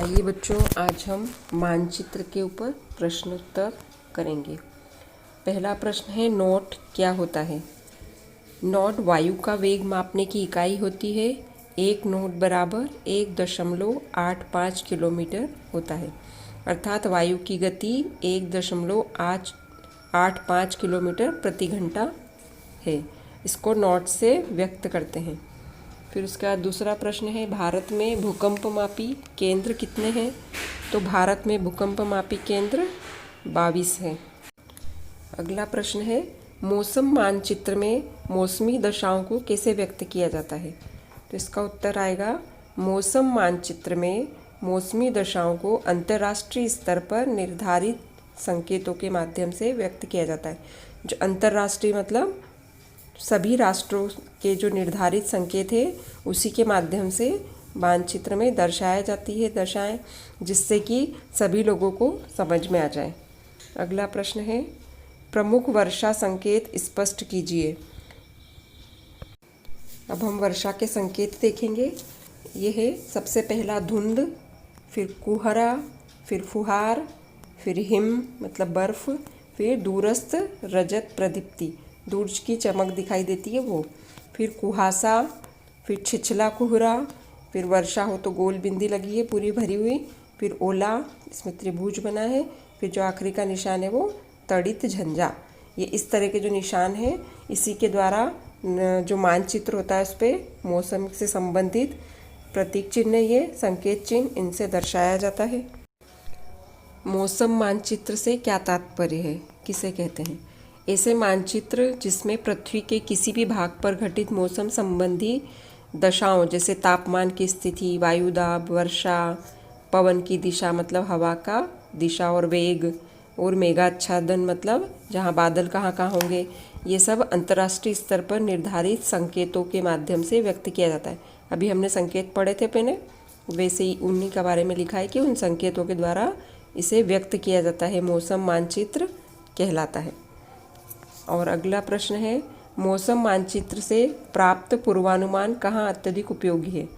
आइए बच्चों, आज हम मानचित्र के ऊपर प्रश्नोत्तर करेंगे। पहला प्रश्न है, नॉट क्या होता है। नॉट वायु का वेग मापने की इकाई होती है। एक नॉट बराबर 1.85 किलोमीटर होता है। अर्थात वायु की गति 1.85 किलोमीटर प्रति घंटा है। इसको नॉट से व्यक्त करते हैं। फिर उसके बाद दूसरा प्रश्न है, भारत में भूकंपमापी केंद्र कितने हैं। तो भारत में भूकंपमापी केंद्र 22 हैं। अगला प्रश्न है, मौसम मानचित्र में मौसमी दशाओं को कैसे व्यक्त किया जाता है। तो इसका उत्तर आएगा, मौसम मानचित्र में मौसमी दशाओं को अंतर्राष्ट्रीय स्तर पर निर्धारित संकेतों के माध्यम से व्यक्त किया जाता है। जो अंतर्राष्ट्रीय मतलब सभी राष्ट्रों के जो निर्धारित संकेत है उसी के माध्यम से मानचित्र में दर्शाया जाती है दशाएं, जिससे कि सभी लोगों को समझ में आ जाए। अगला प्रश्न है, प्रमुख वर्षा संकेत स्पष्ट कीजिए। अब हम वर्षा के संकेत देखेंगे। ये है सबसे पहला धुंध, फिर कुहरा, फिर फुहार, फिर हिम मतलब बर्फ, फिर दूरस्थ रजत प्रदीप्ति, सूरज की चमक दिखाई देती है वो, फिर कुहासा, फिर छिछला कोहरा, फिर वर्षा हो तो गोल बिंदी लगी है पूरी भरी हुई, फिर ओला, इसमें त्रिभुज बना है, फिर जो आखिरी का निशान है वो तड़ित झंझा। ये इस तरह के जो निशान हैं इसी के द्वारा जो मानचित्र होता है उस पर मौसम से संबंधित प्रतीक चिन्ह, ये संकेत चिन्ह, इनसे दर्शाया जाता है। मौसम मानचित्र से क्या तात्पर्य है, किसे कहते हैं। ऐसे मानचित्र जिसमें पृथ्वी के किसी भी भाग पर घटित मौसम संबंधी दशाओं जैसे तापमान की स्थिति, वायुदाब, वर्षा, पवन की दिशा मतलब हवा का दिशा और वेग, और मेघाच्छादन मतलब जहाँ बादल कहाँ कहाँ होंगे, ये सब अंतर्राष्ट्रीय स्तर पर निर्धारित संकेतों के माध्यम से व्यक्त किया जाता है। अभी हमने संकेत पढ़े थे पहले, वैसे ही उन्हीं के बारे में लिखा है कि उन संकेतों के द्वारा इसे व्यक्त किया जाता है, मौसम मानचित्र कहलाता है। और अगला प्रश्न है, मौसम मानचित्र से प्राप्त पूर्वानुमान कहाँ अत्यधिक उपयोगी है।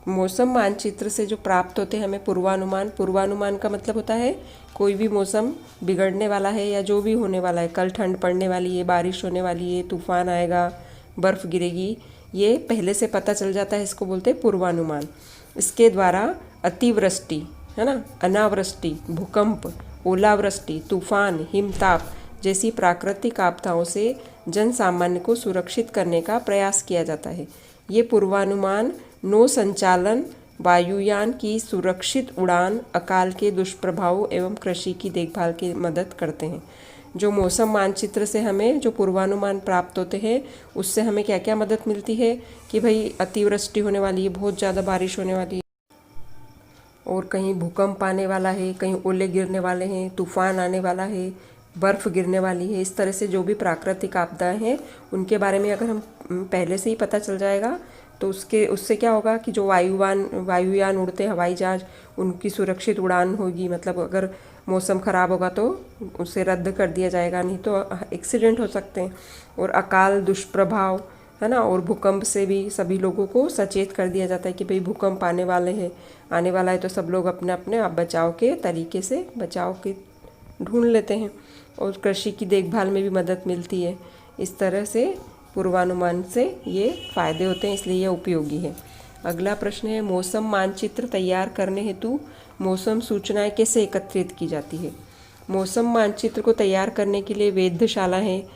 मौसम मानचित्र से जो प्राप्त होते हैं हमें पूर्वानुमान, पूर्वानुमान का मतलब होता है कोई भी मौसम बिगड़ने वाला है या जो भी होने वाला है, कल ठंड पड़ने वाली है, बारिश होने वाली है, तूफान आएगा, बर्फ़ गिरेगी, ये पहले से पता चल जाता है, इसको बोलते हैं पूर्वानुमान। इसके द्वारा अतिवृष्टि है ना, अनावृष्टि, भूकंप, ओलावृष्टि, तूफान, हिमताप जैसी प्राकृतिक आपदाओं से जन सामान्य को सुरक्षित करने का प्रयास किया जाता है। ये पूर्वानुमान नौ संचालन, वायुयान की सुरक्षित उड़ान, अकाल के दुष्प्रभावों एवं कृषि की देखभाल की मदद करते हैं। जो मौसम मानचित्र से हमें जो पूर्वानुमान प्राप्त होते हैं उससे हमें क्या क्या मदद मिलती है कि भाई अतिवृष्टि होने वाली है, बहुत ज़्यादा बारिश होने वाली है, और कहीं भूकंप आने वाला है, कहीं ओले गिरने वाले हैं, तूफान आने वाला है, बर्फ़ गिरने वाली है। इस तरह से जो भी प्राकृतिक आपदाएं हैं उनके बारे में अगर हम पहले से ही पता चल जाएगा तो उससे क्या होगा कि जो वायुयान उड़ते हैं, हवाई जहाज, उनकी सुरक्षित उड़ान होगी। मतलब अगर मौसम ख़राब होगा तो उसे रद्द कर दिया जाएगा, नहीं तो एक्सीडेंट हो सकते हैं। और अकाल दुष्प्रभाव है ना, और भूकंप से भी सभी लोगों को सचेत कर दिया जाता है कि भाई भूकंप आने वाला है, तो सब लोग अपने अपने बचाव के तरीके से बचाव के ढूंढ लेते हैं। और कृषि की देखभाल में भी मदद मिलती है। इस तरह से पूर्वानुमान से ये फ़ायदे होते हैं, इसलिए यह उपयोगी है। अगला प्रश्न है, मौसम मानचित्र तैयार करने हेतु मौसम सूचनाएं कैसे एकत्रित की जाती है। मौसम मानचित्र को तैयार करने के लिए वेधशाला है,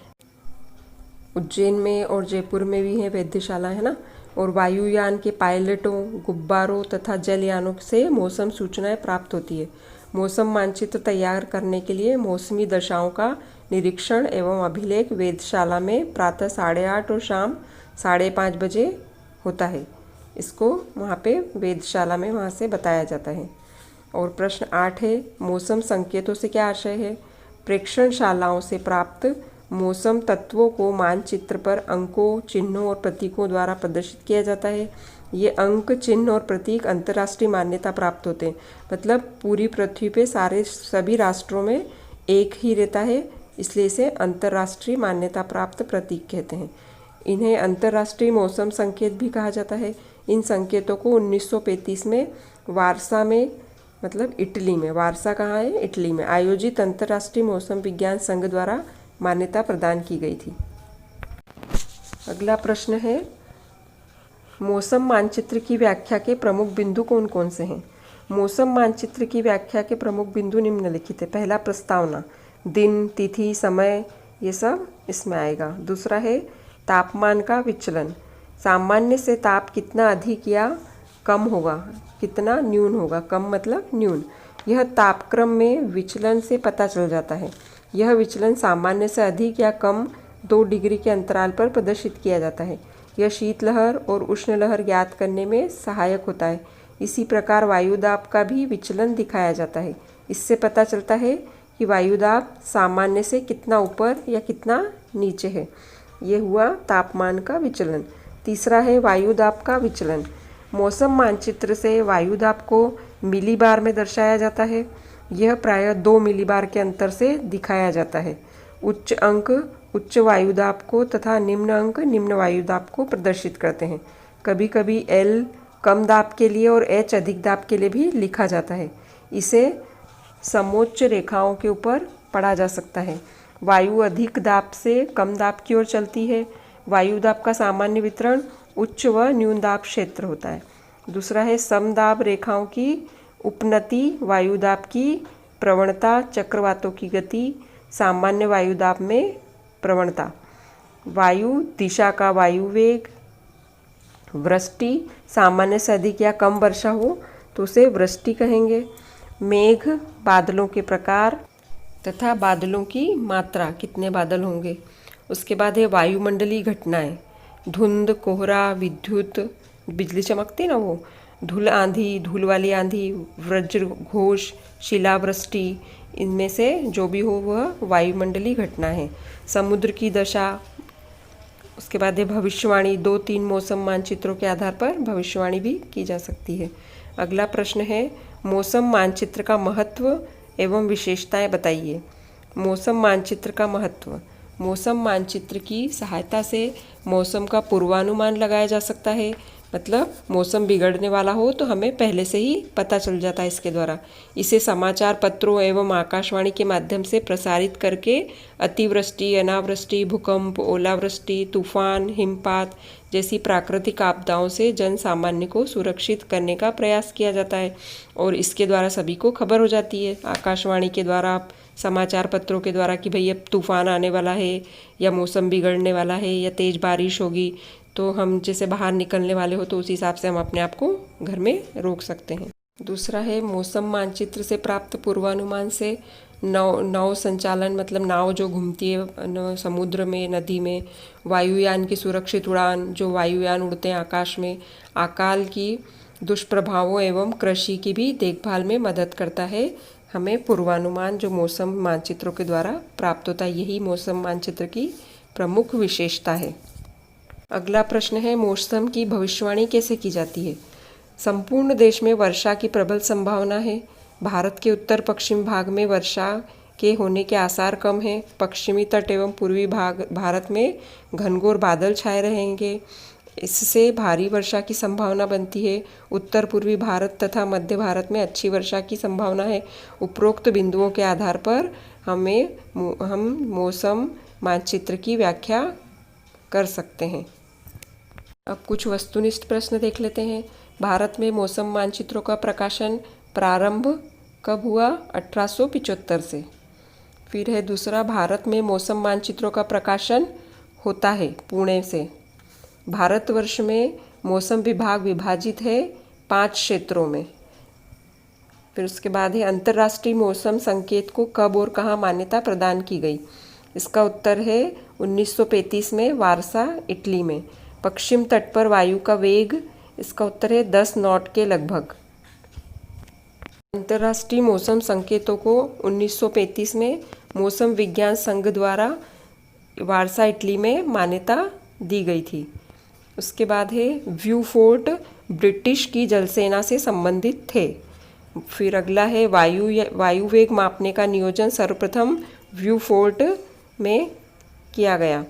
उज्जैन में और जयपुर में भी है वेधशाला, है ना। और वायुयान के पायलटों, गुब्बारों तथा जलयानों से मौसम सूचनाएं प्राप्त होती है। मौसम मानचित्र तैयार करने के लिए मौसमी दशाओं का निरीक्षण एवं अभिलेख वेधशाला में प्रातः 8:30 और शाम 5:30 बजे होता है। इसको वहाँ पे वेधशाला में वहाँ से बताया जाता है। और प्रश्न 8 है, मौसम संकेतों से क्या आशय है। प्रेक्षणशालाओं से प्राप्त मौसम तत्वों को मानचित्र पर अंकों, चिन्हों और प्रतीकों द्वारा प्रदर्शित किया जाता है। ये अंक, चिन्ह और प्रतीक अंतर्राष्ट्रीय मान्यता प्राप्त होते हैं। मतलब पूरी पृथ्वी पे सभी राष्ट्रों में एक ही रहता है, इसलिए इसे अंतर्राष्ट्रीय मान्यता प्राप्त प्रतीक कहते हैं। इन्हें अंतर्राष्ट्रीय मौसम संकेत भी कहा जाता है। इन संकेतों को 1935 में वारसा में मतलब इटली में। वारसा कहाँ है? इटली में आयोजित अंतर्राष्ट्रीय मौसम विज्ञान संघ द्वारा मान्यता प्रदान की गई थी। अगला प्रश्न है, मौसम मानचित्र की व्याख्या के प्रमुख बिंदु कौन कौन से हैं? मौसम मानचित्र की व्याख्या के प्रमुख बिंदु निम्नलिखित है। पहला, प्रस्तावना, दिन, तिथि, समय, ये सब इसमें आएगा। दूसरा है तापमान का विचलन, सामान्य से ताप कितना अधिक या कम होगा, कितना न्यून होगा। कम मतलब न्यून। यह तापक्रम में विचलन से पता चल जाता है। यह विचलन सामान्य से अधिक या कम 2 डिग्री के अंतराल पर प्रदर्शित किया जाता है। यह शीतलहर और उष्ण लहर ज्ञात करने में सहायक होता है। इसी प्रकार वायुदाब का भी विचलन दिखाया जाता है। इससे पता चलता है कि वायुदाब सामान्य से कितना ऊपर या कितना नीचे है। ये हुआ तापमान का विचलन। तीसरा है वायुदाब का विचलन। मौसम मानचित्र से वायुदाब को मिलीबार में दर्शाया जाता है। यह प्रायः 2 मिलीबार के अंतर से दिखाया जाता है। उच्च अंक उच्च वायुदाब को तथा निम्न अंक निम्न वायुदाब को प्रदर्शित करते हैं। कभी कभी L कम दाब के लिए और H अधिक दाब के लिए भी लिखा जाता है। इसे समोच्च रेखाओं के ऊपर पढ़ा जा सकता है। वायु अधिक दाब से कम दाब की ओर चलती है। वायुदाब का सामान्य वितरण उच्च व न्यून दाब क्षेत्र होता है। दूसरा है समदाब रेखाओं की उपनति, वायुदाब की प्रवणता, चक्रवातों की गति, सामान्य वायुदाब में प्रवणता, वायु दिशा का वायु वेग, वृष्टि, सामान्य से अधिक या कम वर्षा हो तो उसे वृष्टि कहेंगे। मेघ, बादलों के प्रकार तथा बादलों की मात्रा, कितने बादल होंगे। उसके बाद है वायुमंडलीय घटनाएं, धुंध, कोहरा, विद्युत, बिजली चमकती ना वो, धूल आंधी, धूल वाली आंधी, वज्र घोष, शिलावृष्टि, इनमें से जो भी हो वह वायुमंडलीय घटना है। समुद्र की दशा, उसके बाद है भविष्यवाणी। 2-3 मौसम मानचित्रों के आधार पर भविष्यवाणी भी की जा सकती है। अगला प्रश्न है, मौसम मानचित्र का महत्व एवं विशेषताएं बताइए। मौसम मानचित्र का महत्व। मौसम मानचित्र की सहायता से मौसम का पूर्वानुमान लगाया जा सकता है। मतलब मौसम बिगड़ने वाला हो तो हमें पहले से ही पता चल जाता है इसके द्वारा। इसे समाचार पत्रों एवं आकाशवाणी के माध्यम से प्रसारित करके अतिवृष्टि, अनावृष्टि, भूकंप, ओलावृष्टि, तूफान, हिमपात जैसी प्राकृतिक आपदाओं से जन सामान्य को सुरक्षित करने का प्रयास किया जाता है और इसके द्वारा सभी को खबर हो जाती है। आकाशवाणी के द्वारा, समाचार पत्रों के द्वारा कि भाई अब तूफान आने वाला है या मौसम बिगड़ने वाला है या तेज़ बारिश होगी, तो हम जैसे बाहर निकलने वाले हो तो उस हिसाब से हम अपने आप को घर में रोक सकते हैं। दूसरा है मौसम मानचित्र से प्राप्त पूर्वानुमान से नाव संचालन, मतलब नाव जो घूमती है समुद्र में, नदी में, वायुयान की सुरक्षित उड़ान, जो वायुयान उड़ते हैं आकाश में, अकाल की दुष्प्रभावों एवं कृषि की भी देखभाल में मदद करता है। हमें पूर्वानुमान जो मौसम मानचित्रों के द्वारा प्राप्त होता है, यही मौसम मानचित्र की प्रमुख विशेषता है। अगला प्रश्न है, मौसम की भविष्यवाणी कैसे की जाती है। संपूर्ण देश में वर्षा की प्रबल संभावना है। भारत के उत्तर पश्चिम भाग में वर्षा के होने के आसार कम हैं। पश्चिमी तट एवं पूर्वी भाग भारत में घनघोर बादल छाए रहेंगे। इससे भारी वर्षा की संभावना बनती है। उत्तर पूर्वी भारत तथा मध्य भारत में अच्छी वर्षा की संभावना है। उपरोक्त बिंदुओं के आधार पर हम मौसम मानचित्र की व्याख्या कर सकते हैं। अब कुछ वस्तुनिष्ठ प्रश्न देख लेते हैं। भारत में मौसम मानचित्रों का प्रकाशन प्रारंभ कब हुआ? 1875 से। फिर है दूसरा, भारत में मौसम मानचित्रों का प्रकाशन होता है पुणे से। भारतवर्ष में मौसम विभाग विभाजित है 5 क्षेत्रों में। फिर उसके बाद है, अंतर्राष्ट्रीय मौसम संकेत को कब और कहाँ मान्यता प्रदान की गई? इसका उत्तर है 1935 में, वारसा, इटली में। पश्चिम तट पर वायु का वेग, इसका उत्तर है 10 नॉट के लगभग। अंतर्राष्ट्रीय मौसम संकेतों को 1935 में मौसम विज्ञान संघ द्वारा वारसा, इटली में मान्यता दी गई थी। उसके बाद है, व्यू फोर्ट ब्रिटिश की जलसेना से संबंधित थे। फिर अगला है, वायु वेग मापने का नियोजन सर्वप्रथम व्यू फोर्ट में किया गया।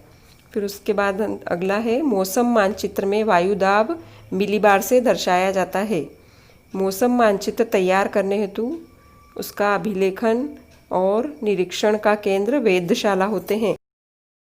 फिर उसके बाद अगला है, मौसम मानचित्र में वायुदाब मिलीबार से दर्शाया जाता है। मौसम मानचित्र तैयार करने हेतु उसका अभिलेखन और निरीक्षण का केंद्र वेधशाला होते हैं।